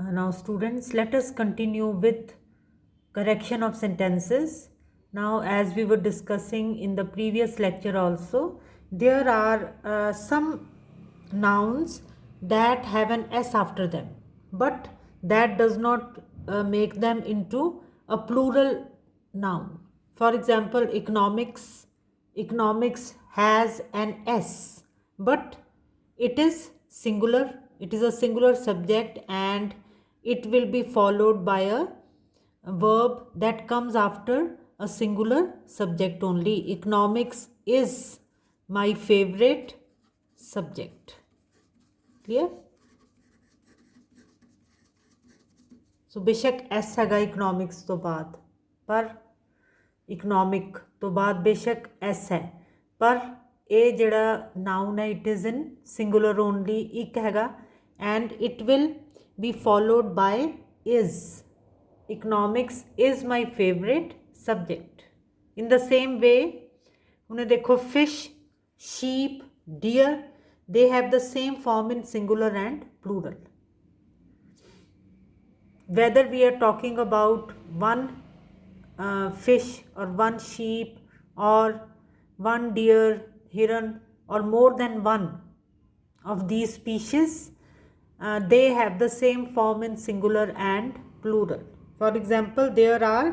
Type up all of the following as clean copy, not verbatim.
Now students, let us continue with correction of sentences. Now, as we were discussing in the previous lecture also, there are some nouns that have an s after them, but that does not make them into a plural noun. For example, economics has an s, but it is singular, it is a singular subject, and it will be followed by a verb that comes after a singular subject only. Economics is my favorite subject. Clear? So बेशक S हैगा economics तो बाद, पर economic तो बाद बेशक S है, पर ਇਹ ਜਿਹੜਾ ਨਾउन ਹੈ it is in singular only, ਇੱਕ ਹੈਗਾ, and it will be followed by is. Economics is my favourite subject. In the same way ਹੁਣ ਦੇਖੋ fish, sheep, deer, they have the same form in singular and plural. Whether we are talking about one fish or one sheep or one deer, heron, or more than one of these species, they have the same form in singular and plural. For example, there are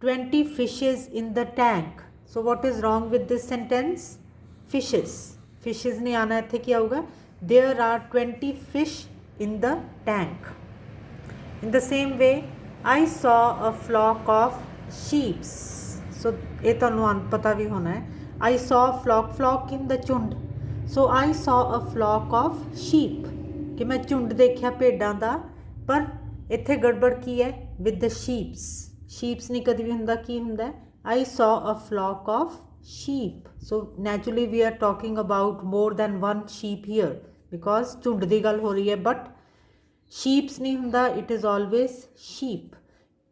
20 fishes in the tank. So what is wrong with this sentence? Fishes नहीं आना, इत्थे क्या होगा? There are 20 fish in the tank. In the same way, I saw a flock of sheep. So ये तुहानू पता भी होना है. I saw a flock in the झुंड. So I saw a flock of sheep, कि मैं झुंड देखिया भेडां दा, पर इत्थे गड़बड़ की है with the sheeps नहीं कदी भी हुंदा, की हुंदा है I saw a flock of sheep. So naturally we are talking about more than one sheep here because झुंड दी गल हो रही है, but sheeps नहीं हुंदा, it is always sheep.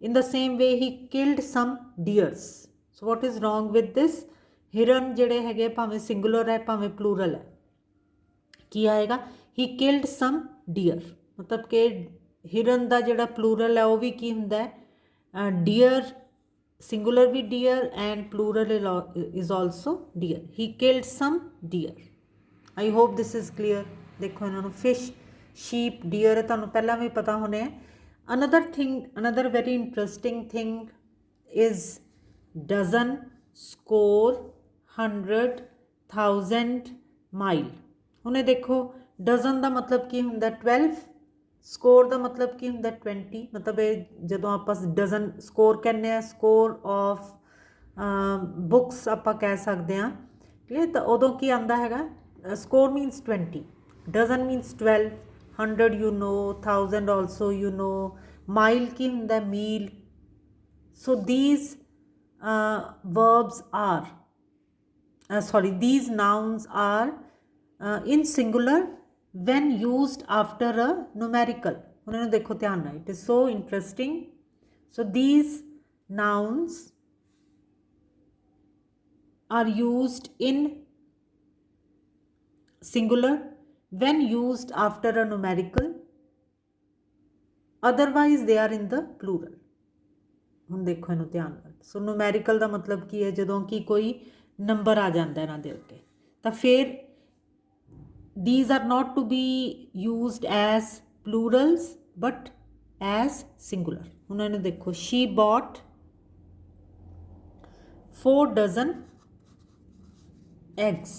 In the same way, he killed some deers. So what is wrong with this? हिरन ਜਿਹੜੇ ਹੈਗੇ ਭਾਵੇਂ ਸਿੰਗੂਲਰ ਹੈ ਭਾਵੇਂ ਪਲੂਰਲ ਹੈ, ਕੀ ਆਏਗਾ? he killed some deer. ਮਤਲਬ ਕਿ ਹਿਰਨ ਦਾ ਜਿਹੜਾ ਪਲੂਰਲ ਹੈ ਉਹ ਵੀ ਕੀ ਹੁੰਦਾ ਹੈ? deer, singular we deer and plural is also deer. he killed some deer. I hope this is clear. ਦੇਖੋ ਇਹਨਾਂ ਨੂੰ fish, sheep, deer ਤੁਹਾਨੂੰ ਪਹਿਲਾਂ ਵੀ ਪਤਾ ਹੋਣੇ ਹੈ. Another very interesting thing is dozen, score, 100, 1000, mile. ਹੁਣ देखो डजन का मतलब की हुंदा 12, स्कोर का मतलब की हुंदा 20. मतलब ये जदों आप डजन स्कोर कहने आ, स्कोर ऑफ बुक्स आप कह सकते हैं, क्लियर? तो उदों की आंदा हैगा score minus 20, dozen minus 12, 100 you know, 1000 also you know, mile की हुंदा मील. So these verbs are these nouns are in singular when used after a numerical. उन्होंने देखो ध्यान ना, it is so interesting. So these nouns are used in singular when used after a numerical, otherwise they are in the plural. ਹੁਣ ਦੇਖੋ ਇਹਨੂੰ ਧਿਆਨ ਨਾਲ. ਸੋ numerical ਦਾ ਮਤਲਬ ਕੀ ਹੈ? ਜਦੋਂ ਕਿ ਕੋਈ ਨੰਬਰ ਆ ਜਾਂਦਾ ਇਹਨਾਂ ਦੇ ਅੱਗੇ, ਤਾਂ ਫਿਰ these are not to be used as plurals but as singular. ਹੁਣ ਇਹਨੂੰ ਦੇਖੋ, she bought 4 dozen eggs.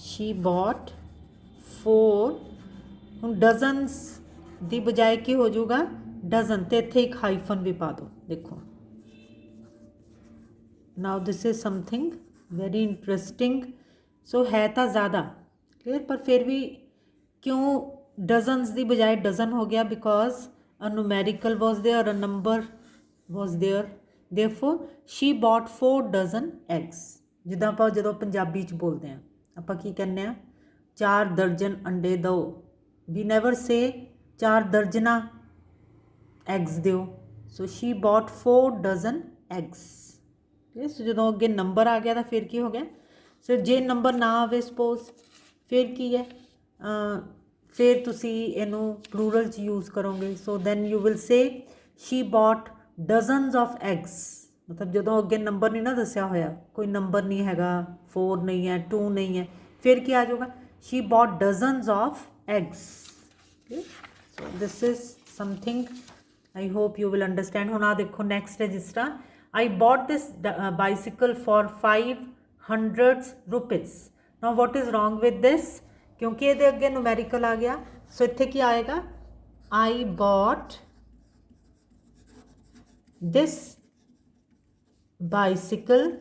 she bought 4. ਹੁਣ dozens ਦੀ ਬਜਾਏ ਕੀ ਹੋ ਜਾਊਗਾ? डजन. तो इत्थे एक हाइफन भी पा दो. देखो now this is something very interesting. So है तो ज़्यादा क्लियर, पर फिर भी क्यों डजन्स की बजाय डजन हो गया? Because a numerical was there, a number was there. Therefore she bought 4 dozen eggs. जिद्दां आपां जदों पंजाबी च बोलते हैं आपां की कहने आ? 4 दर्जन अंडे दो. वी नैवर से 4 दर्जना एग्स दो. So she bought 4 dozen eggs. So जो अगे नंबर आ गया तो फिर की हो गया? सो जे नंबर ना आए सपोज फिर की है फिर तुसी इनू प्लूरल च यूज़ करोगे। So then you will say she bought dozens of eggs. मतलब जो अगे नंबर नहीं ना दसिया होया, कोई नंबर नहीं हैगा, 4 नहीं है, 2 नहीं है, फिर क्या आ जाऊगा, she bought dozens of eggs. So this is something I hope you will understand. हुण आ देखो नैक्सट है जिस तरह I bought this bicycle for 500 rupees. Now what is wrong with this, क्योंकि ये अगे न्यूमेरिकल आ गया। सो इत्थे की आएगा, आई बॉट दिस बाइसिकल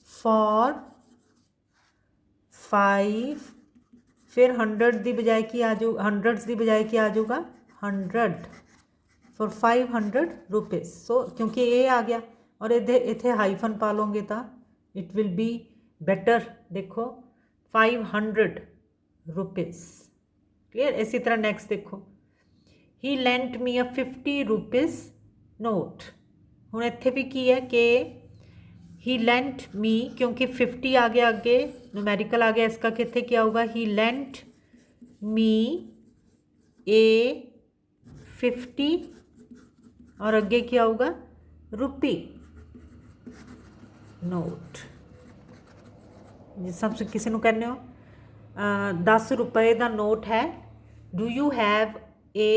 फॉर 5, फिर 100 की बजाय की आ जाऊ, 100 की बजाय की आ जाऊगा 100 फॉर 500 रुपीज़। सो क्योंकि ये आ गया और इत्थे हाइफन पा लोगे तो इट विल बी बेटर। देखो 500 रुपीज़, क्लियर। इसी तरह नैक्सट देखो, ही lent me a 50 rupees note. हुण इत्थे भी की है कि ही लेंट मी, क्योंकि 50 आ गया अगे न्यूमेरिकल आ गया, इसका कितने क्या होगा, ही लेंट मी ए 50 और अगे क्या होगा, रुपी नोट। जिस सब किसी को कहने हो 10 रुपये का नोट है, do you have a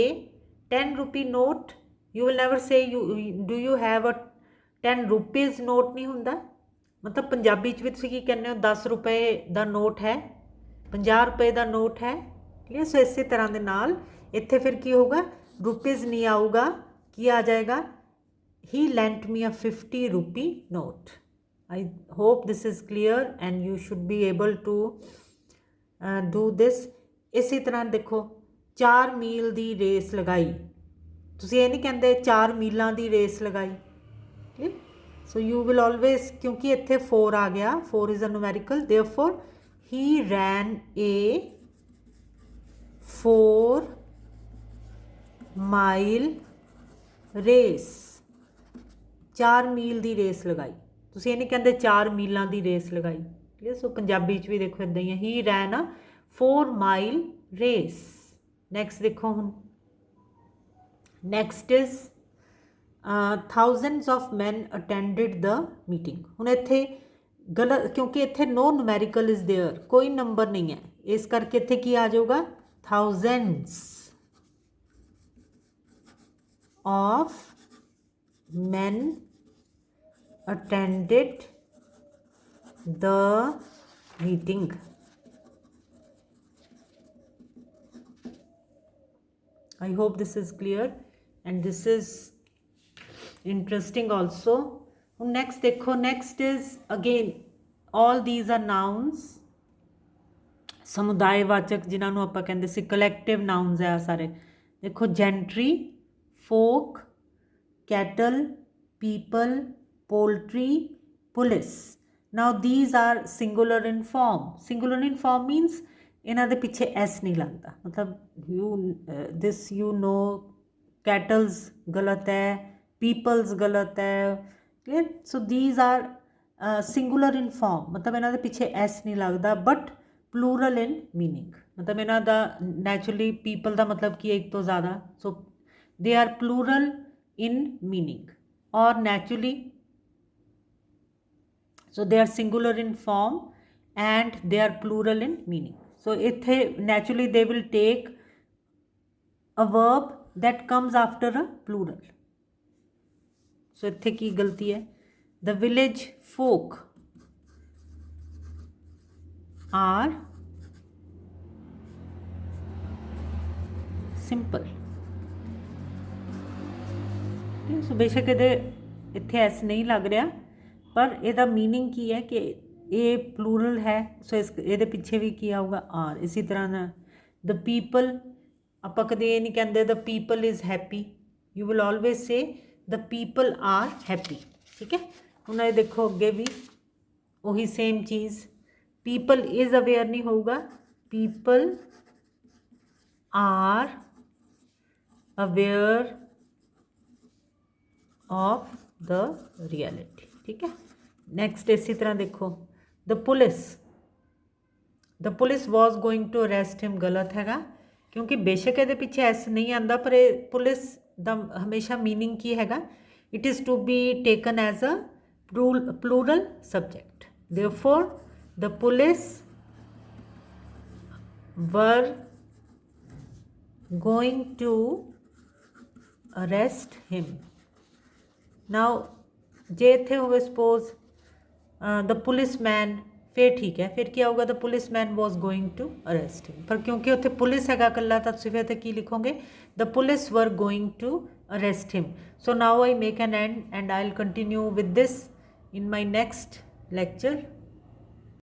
10 rupee note, you will never say do you have a 10 rupees note नहीं होंदा। मतलब पंजाबी च भी तुसीं की कहने हो 10 रुपये का नोट है, 50 रुपये का नोट है, ठीक है। सो इस तरह के नाल इत्थे फिर की होगा, रुपीज़ नहीं आऊगा, की आ जाएगा, he lent me a 50 rupee note. I hope this is clear and you should be able to do this. इसी तरह देखो 4 मील की रेस लगाई, तुसीं ये नहीं कहते 4 मीलों की रेस लगाई, ठीक। सो यू विल ऑलवेज, क्योंकि इत्थे 4 आ गया, 4 is a numerical, therefore he ran a 4 mile race. 4 मील की रेस लगाई, तुसीं ये नहीं कहते 4 मीलों की रेस लगाई, ठीक है। सो पंजाबी च भी देखो इदा ही है, he ran a 4 mile race. Next देखो हुण, next is thousands of man attended the meeting. हुण इत्थे गलत, क्योंकि इत्थे नो न्यूमेरिकल इज़ देयर, कोई नंबर नहीं है, इस करके इत्थे की आ जाऊगा, thousands of man attended the meeting. I hope this is clear and this is interesting also. Next देखो, next is again all these are nouns, समुदायवाचक जिन्होंने आप कहते सी कलैक्टिव नाउन्स है सारे। देखो gentry, folk, cattle, people, poultry, police. Now these are singular in form. Singular in form means इन्हों के पिछे एस नहीं लगता, मतलब you this you know, cattles गलत है, पीपल्स गलत है, clear. So these are singular in form, मतलब इन्हों के पिछे एस नहीं लगता, बट प्लूरल इन मीनिंग, मतलब इन्हों का नैचुरली पीपल का मतलब की एक तो ज़्यादा, so they are plural in meaning, और naturally so they are singular in form and they are plural in meaning. So ithe naturally they will take a verb that comes after a plural. So ithe की गलती है, the village folk are simple. सो बेशक इत्थे S नहीं लग रहा, पर यदा मीनिंग की है कि ये प्लूरल है, सो इस ये पिछे भी की आऊगा आर। इसी तरह द पीपल, आप कदे ये नहीं कहते the people is happy, you will always say the people are happy, ठीक है। हुण ये देखो अगे भी वही सेम चीज़, पीपल इज़ अवेयर नहीं होगा, people are aware of the reality, ठीक है। नैक्सट इसी तरह देखो the police, the police was going to arrest him गलत हैगा, क्योंकि बेशक ये पिछे एस नहीं आता, पर पुलिस द हमेशा मीनिंग की हैगा, it is to be taken as a plural subject. Therefore the police were going to arrest him. Now जे इत्थे होवे सपोज द पुलिस मैन, फिर ठीक है, फिर क्या होगा, the policeman was going to arrest him, पर क्योंकि उत्थे पुलिस हैगा कल्ला, तो तुसीं फिर की लिखोगे, the police were going to arrest him. So now I make an end I will continue with this in my next lecture.